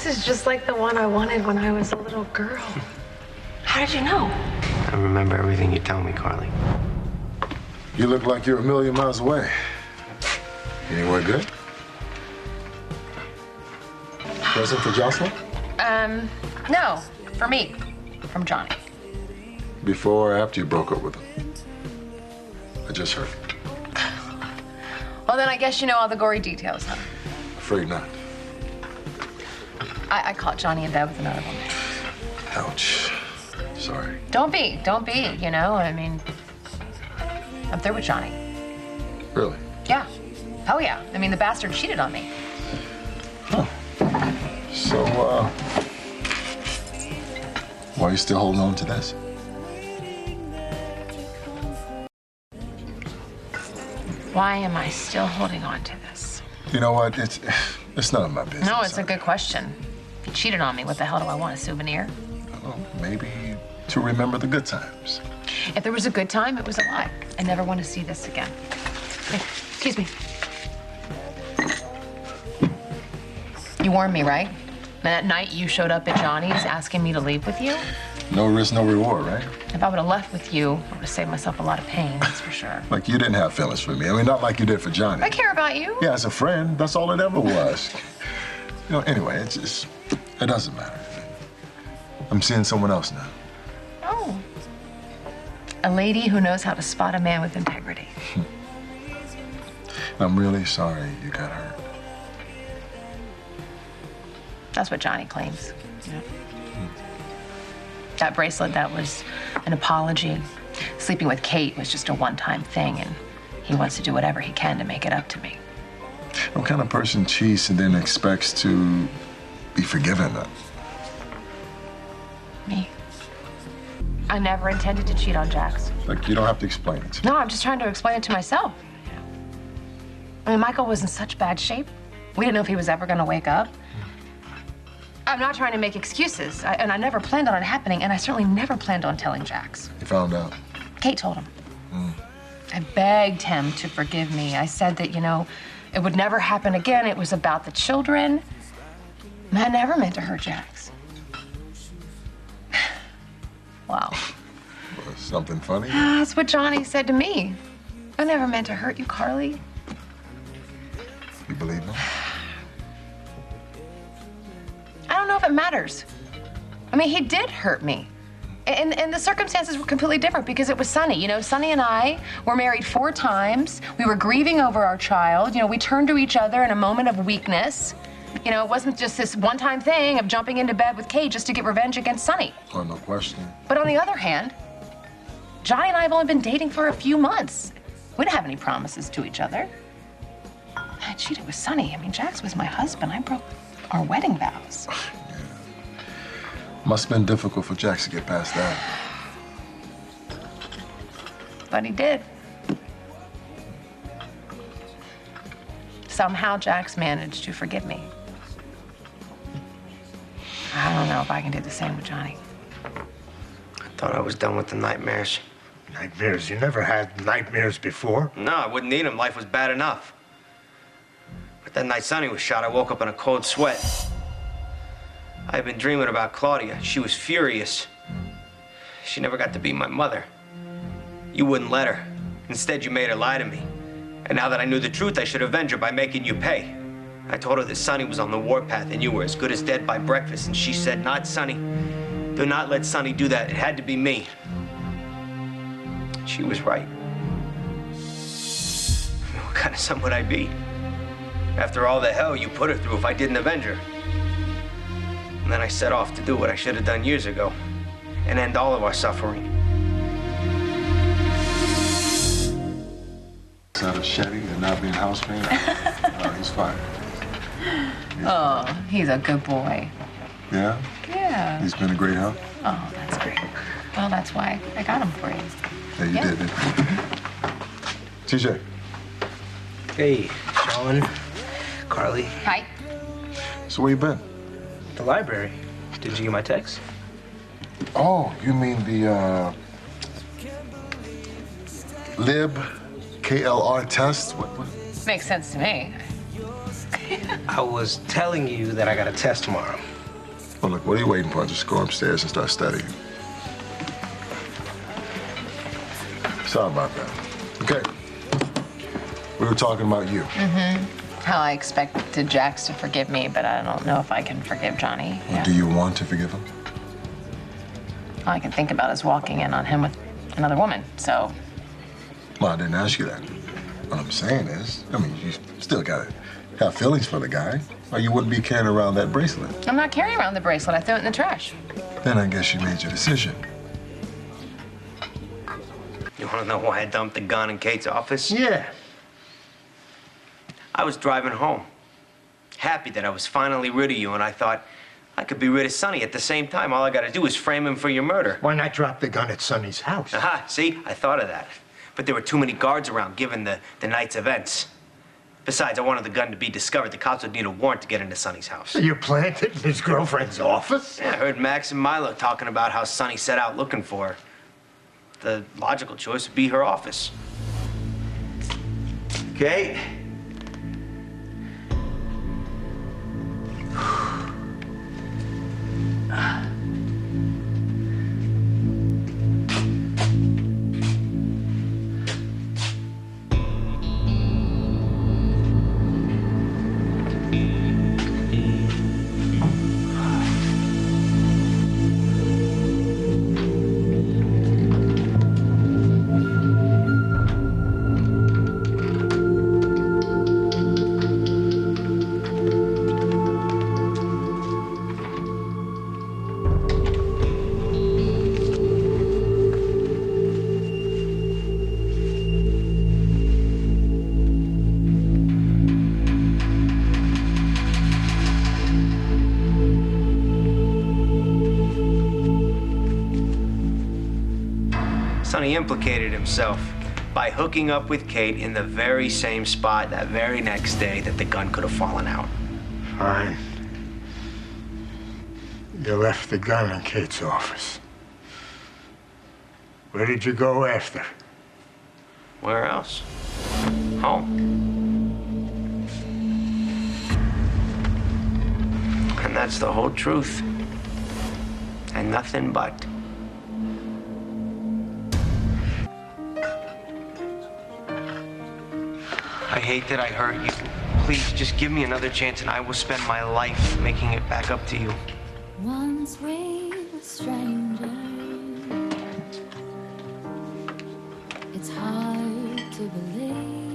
This is just like the one I wanted when I was a little girl. How did you know? I remember everything you tell me, Carly. You look like you're a million miles away. Anywhere good? Present for Jocelyn? No, for me, from Johnny. Before or after you broke up with him? I just heard. Well, then I guess you know all the gory details, huh? Afraid not. I caught Johnny in bed with another woman. Ouch. Sorry. Don't be, you know? I mean, I'm through with Johnny. Really? Yeah. Oh, yeah. I mean, the bastard cheated on me. Huh. So, why are you still holding on to this? Why am I still holding on to this? You know what? It's none of my business. No, it's a good question. If you cheated on me, what the hell do I want, a souvenir? Well, maybe to remember the good times. If there was a good time, it was a lie. I never want to see this again. Hey, excuse me. You warned me, right? And that night you showed up at Johnny's asking me to leave with you? No risk, no reward, right? If I would have left with you, I would have saved myself a lot of pain, that's for sure. Like you didn't have feelings for me. I mean, not like you did for Johnny. I care about you. Yeah, as a friend, that's all it ever was. You know, anyway, it doesn't matter. I'm seeing someone else now. Oh. A lady who knows how to spot a man with integrity. I'm really sorry you got hurt. That's what Johnny claims. Yeah. That bracelet, that was an apology. Sleeping with Kate was just a one-time thing, and he wants to do whatever he can to make it up to me. What kind of person cheats and then expects to be forgiven? Me. I never intended to cheat on Jax. Like, you don't have to explain it. No, I'm just trying to explain it to myself. I mean, Michael was in such bad shape. We didn't know if he was ever going to wake up. I'm not trying to make excuses, and I never planned on it happening, and I certainly never planned on telling Jax. You found out? Kate told him. I begged him to forgive me. I said that, you know, it would never happen again. It was about the children. And I never meant to hurt Jax. Wow. Was something funny? That's what Johnny said to me. I never meant to hurt you, Carly. You believe him? I don't know if it matters. I mean, he did hurt me. And the circumstances were completely different because it was Sonny. You know, Sonny and I were married 4 times. We were grieving over our child. You know, we turned to each other in a moment of weakness. You know, it wasn't just this one-time thing of jumping into bed with Kate just to get revenge against Sonny. Oh, no question. But on the other hand, Johnny and I have only been dating for a few months. We didn't have any promises to each other. I cheated with Sonny. I mean, Jax was my husband. I broke our wedding vows. Yeah. Must have been difficult for Jax to get past that. But he did. Somehow Jax managed to forgive me. I don't know if I can do the same with Johnny. I thought I was done with the nightmares. Nightmares? You never had nightmares before? No, I wouldn't need them. Life was bad enough. But that night Sonny was shot, I woke up in a cold sweat. I had been dreaming about Claudia. She was furious. She never got to be my mother. You wouldn't let her. Instead, you made her lie to me. And now that I knew the truth, I should avenge her by making you pay. I told her that Sonny was on the warpath and you were as good as dead by breakfast. And she said, not Sonny. Do not let Sonny do that. It had to be me. She was right. What kind of son would I be? After all the hell you put her through if I didn't avenge her. And then I set off to do what I should have done years ago and end all of our suffering. Out of shedding and not being house painter. He's fine. Oh, he's a good boy. Yeah? Yeah. He's been a great help? Oh, that's great. Well, that's why I got him for you. Yeah, you did, didn't you? TJ. Hey, Shawn, Carly. Hi. So where you been? The library. Did you get my text? Oh, you mean the, lib KLR test? What? Makes sense to me. I was telling you that I got a test tomorrow. Well, look, what are you waiting for? Just go upstairs and start studying. Sorry about that. Okay. We were talking about you. How I expected Jax to forgive me, but I don't know if I can forgive Johnny. Well, do you want to forgive him? All I can think about is walking in on him with another woman, so. Well, I didn't ask you that. What I'm saying is, I mean, you still gotta have feelings for the guy, or you wouldn't be carrying around that bracelet. I'm not carrying around the bracelet. I threw it in the trash. Then I guess you made your decision. You want to know why I dumped the gun in Kate's office? Yeah. I was driving home, happy that I was finally rid of you, and I thought I could be rid of Sonny at the same time. All I gotta do is frame him for your murder. Why not drop the gun at Sonny's house? Aha, see? I thought of that. But there were too many guards around given the night's events. Besides, I wanted the gun to be discovered. The cops would need a warrant to get into Sonny's house. You planted in his girlfriend's office? Yeah, I heard Max and Milo talking about how Sonny set out looking for her. The logical choice would be her office. Kate? Sonny implicated himself by hooking up with Kate in the very same spot that very next day that the gun could have fallen out. Fine. You left the gun in Kate's office. Where did you go after? Where else? Home. And that's the whole truth. And nothing but. I hate that I hurt you. Please, just give me another chance and I will spend my life making it back up to you. Once we were strangers. It's hard to believe.